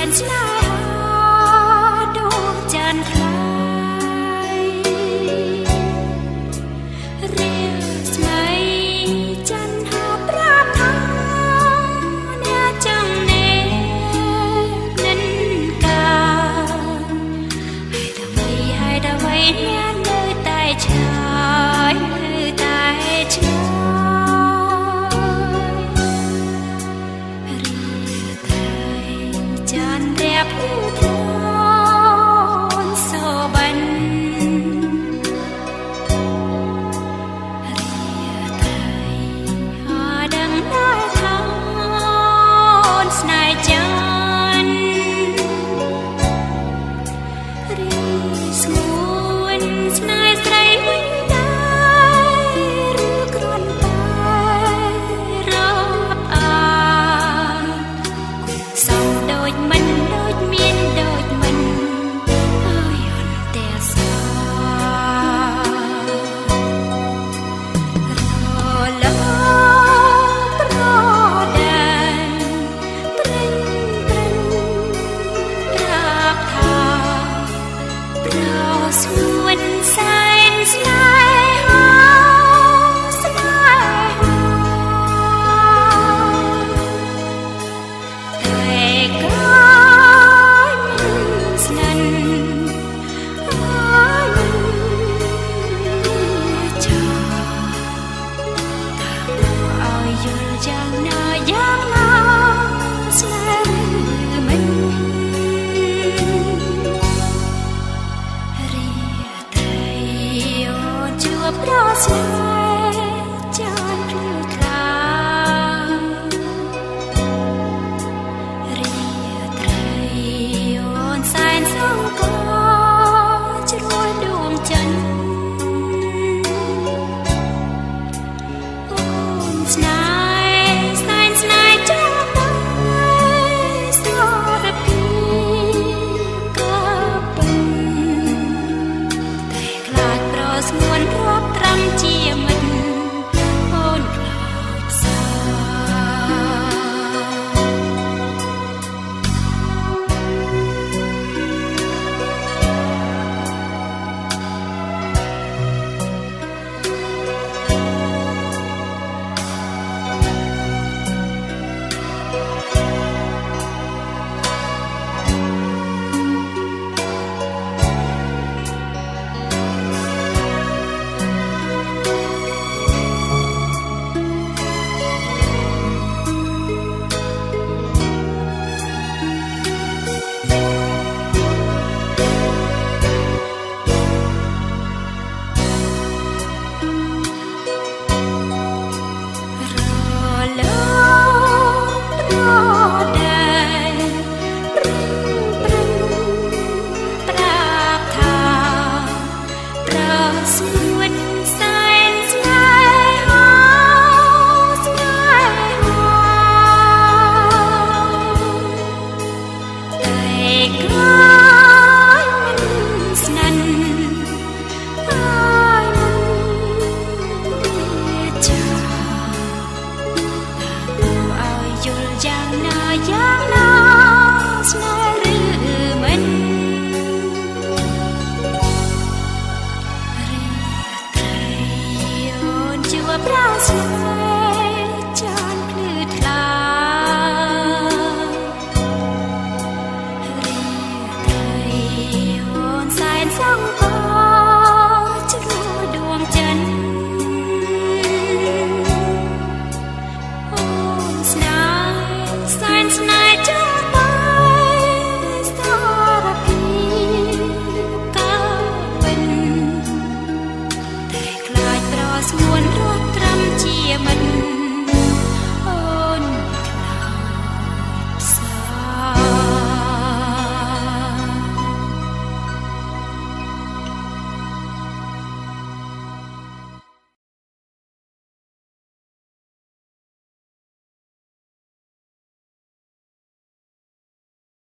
នស្នេហាដួងច័ន្ទថ្លៃរៀងស្មីច័ន្ទហាប្រាប់ថាអ្នកចាំនេះនិនកាហើយដើម្បីអ្នកនៅតែឆ្ងាយនៅតែឆ្ងាយចានរៀបធនសូបាញ់រៀបថៃហាដឹងដែរថាស្នេហ៍ចានរីស្ងួនស្នេហ៍ស្រីវិញដែរឬគ្រាន់តែរាប់អានសំដូចមិនដូចមានដូចមិនហើយអន្ទះសារលាប្រដែនព្រេងប្រាប់ថាប្រស្ងួនសែនស្នេហាស្នេហាតែកាយមិនស្និនហើយចាថាឲ្យយល់យ៉ាងណាយ៉ាងណាស្នេហ៍មិនរៀបថៃអូនជួបប្រស្នា